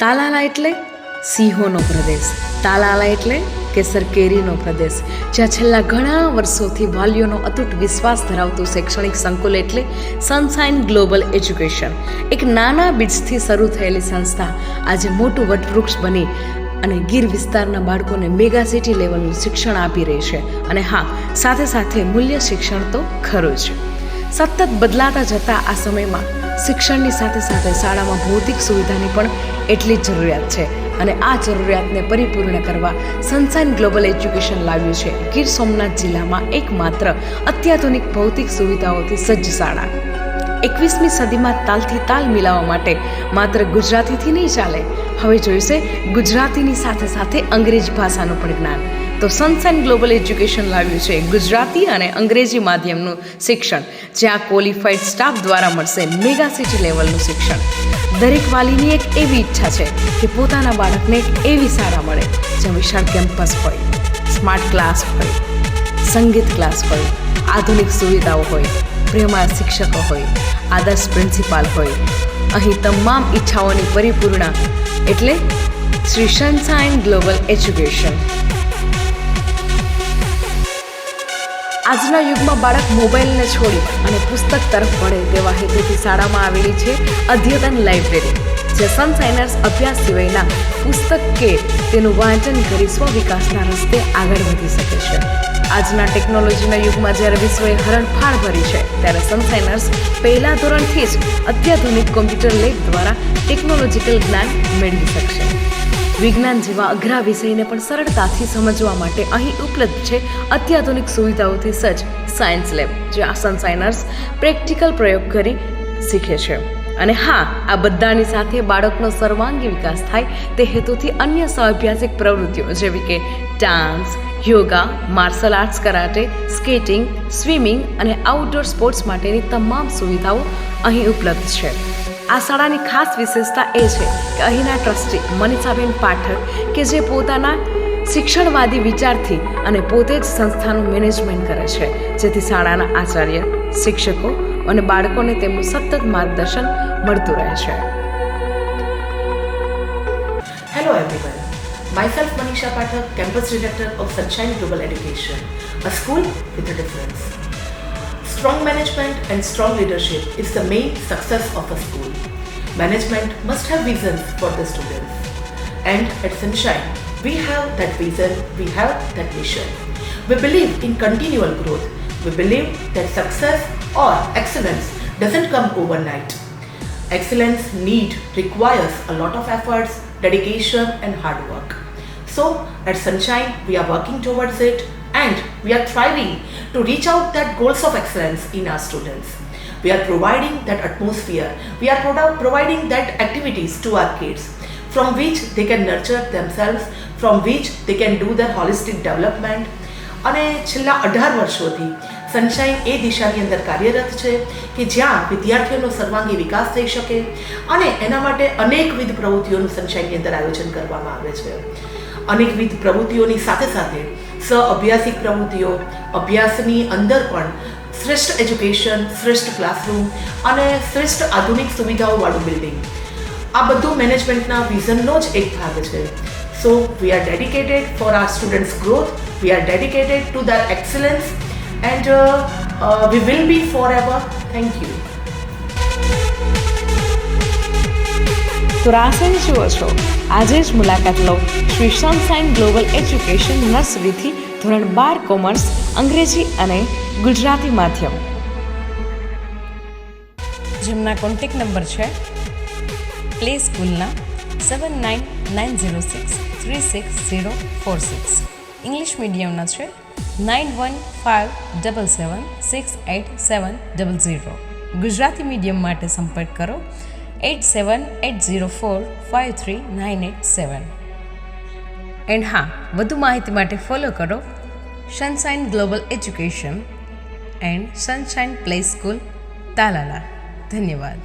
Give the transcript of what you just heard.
તાલાલા એટલે સિંહોનો પ્રદેશ, તાલાલા એટલે કેસર કેરીનો પ્રદેશ, જ્યાં છેલ્લા ઘણા વર્ષોથી વાલીઓનો અતૂટ વિશ્વાસ ધરાવતું શૈક્ષણિક સંકુલ એટલે સનશાઇન ગ્લોબલ એજ્યુકેશન. એક નાના બીજથી શરૂ થયેલી સંસ્થા આજે મોટું વટવૃક્ષ બની અને ગીર વિસ્તારના બાળકોને મેગા સિટી લેવલનું શિક્ષણ આપી રહી છે. અને હા, સાથે સાથે મૂલ્ય શિક્ષણ તો ખરું જ. સતત બદલાતા જતા આ સમયમાં શિક્ષણની સાથે સાથે શાળામાં ભૌતિક સુવિધાની પણ એટલી જ જરૂરિયાત છે. અને આ જરૂરિયાતને પરિપૂર્ણ કરવા સનશાઇન ગ્લોબલ એજ્યુકેશન લાવ્યું છે ગીર સોમનાથ જિલ્લામાં એકમાત્ર અત્યાધુનિક ભૌતિક સુવિધાઓથી સજ્જ શાળા. 21મી સદીમાં તાલથી તાલ મિલાવવા માટે માત્ર ગુજરાતીથી નહીં ચાલે, હવે જોઈશે ગુજરાતીની સાથે સાથે અંગ્રેજી ભાષાનું પણ જ્ઞાન. તો સનશાઇન ગ્લોબલ એજ્યુકેશન લાવ્યું છે ગુજરાતી અને અંગ્રેજી માધ્યમનું શિક્ષણ, જ્યાં ક્વોલિફાઈડ સ્ટાફ દ્વારા મળશે મેગા સિટી લેવલનું શિક્ષણ. દરેક વાલીની એક એવી ઈચ્છા છે કે પોતાના બાળકને એક એવી શાળા મળે જ્યાં વિશાળ કેમ્પસ હોય, સ્માર્ટ ક્લાસ હોય, સંગીત ક્લાસ હોય, આધુનિક સુવિધાઓ હોય, પ્રેમાળ શિક્ષકો હોય, આદર્શ પ્રિન્સિપાલ હોય. અહીં તમામ ઈચ્છાઓની પરિપૂર્ણ એટલે શ્રી સનશાઇન ગ્લોબલ એજ્યુકેશન. આજના યુગમાં બાળક મોબાઈલને છોડી અને પુસ્તક તરફ વળે તેવા હેતુથી શાળામાં આવેલી છે અદ્યતન લાઇબ્રેરી, જે સનશાઇનર્સ અભ્યાસ સિવાયના પુસ્તક કે તેનું વાંચન કરી સ્વવિકાસના રસ્તે આગળ વધી શકે છે. આજના ટેકનોલોજીના યુગમાં જ્યારે વિશ્વએ હરણફાળ ભરી છે, ત્યારે સનશાઇનર્સ પહેલા ધોરણથી જ અત્યાધુનિક કોમ્પ્યુટર લેબ દ્વારા ટેકનોલોજીકલ જ્ઞાન મેળવી શકશે. વિજ્ઞાન જેવા અઘરા વિષયને પણ સરળતાથી સમજવા માટે અહીં ઉપલબ્ધ છે અત્યાધુનિક સુવિધાઓથી સજ્જ સાયન્સ લેબ, જ્યાં સનશાઇનર્સ પ્રેક્ટિકલ પ્રયોગ કરી શીખે છે. અને હા, આ બધાની સાથે બાળકનો સર્વાંગી વિકાસ થાય તે હેતુથી અન્ય સહઅભ્યાસિક પ્રવૃત્તિઓ જેવી કે dance, yoga, martial arts, karate, skating, swimming અને આઉટડોર સ્પોર્ટ્સ માટેની તમામ સુવિધાઓ અહીં ઉપલબ્ધ છે. આ શાળાની ખાસ વિશેષતા એ છે કે અહીંના ટ્રસ્ટી મનીષાબેન પાઠક, કે જે પોતાના શિક્ષણવાદી વિચારથી અને પોતે જ સંસ્થાનું મેનેજમેન્ટ કરે છે, જેથી શાળાના આચાર્ય, શિક્ષકો અને બાળકોને તેમનું સતત માર્ગદર્શન મળતું રહે છે. Hello everyone. Myself Manisha Pathak, Campus Director of Sunshine Global Education, a school with a difference. Strong management and strong leadership is the main success of a school. Management must have visions for the students. And at Sunshine, we have that vision, we have that mission. We believe in continual growth. We believe that success or excellence doesn't come overnight. Excellence requires a lot of efforts, dedication and hard work. So at Sunshine, we are working towards it and we are thriving to reach out that goals of excellence in our students. We are providing that atmosphere, we are providing that activities to our kids from which they can nurture themselves, from which they can do their holistic development. અને છેલ્લા 18 વર્ષોથી sunshine એ દિશાની અંદર કાર્યરત છે કે જ્યાં વિદ્યાર્થીઓનો સર્વાંગી વિકાસ થઈ શકે અને એના માટે અનેકવિધ પ્રવૃત્તિઓનું સનશાઇનની અંદર આયોજન કરવામાં આવે છે. અનેકવિધ પ્રવૃત્તિઓની સાથે સાથે સહઅભ્યાસિક પ્રવૃત્તિઓ, અભ્યાસની અંદર પણ શ્રેષ્ઠ એજ્યુકેશન, શ્રેષ્ઠ ક્લાસરૂમ અને શ્રેષ્ઠ આધુનિક સુવિધાઓવાળું બિલ્ડિંગ, આ બધું મેનેજમેન્ટના વિઝનનો જ એક ભાગ છે. So we are dedicated for our students' growth, we are dedicated to their excellence and we will be forever. Thank you. તો રાસણ જુઓ છો, આજે જ મુલાકાત લો શ્રી સનશાઇન ગ્લોબલ એજ્યુકેશન નર્સરીથી ધોરણ 12 કોમર્સ, અંગ્રેજી અને ગુજરાતી માધ્યમ, જેમના કોન્ટેક્ટ નંબર છે પ્લે સ્કૂલના 7990636046, ઇંગ્લિશ મીડિયમના છે 9157768700, ગુજરાતી મીડિયમ માટે સંપર્ક કરો 8780453987. એન્ડ હા, વધુ માહિતી માટે ફોલો કરો sunshine global education and sunshine play school, Talala. ધન્યવાદ.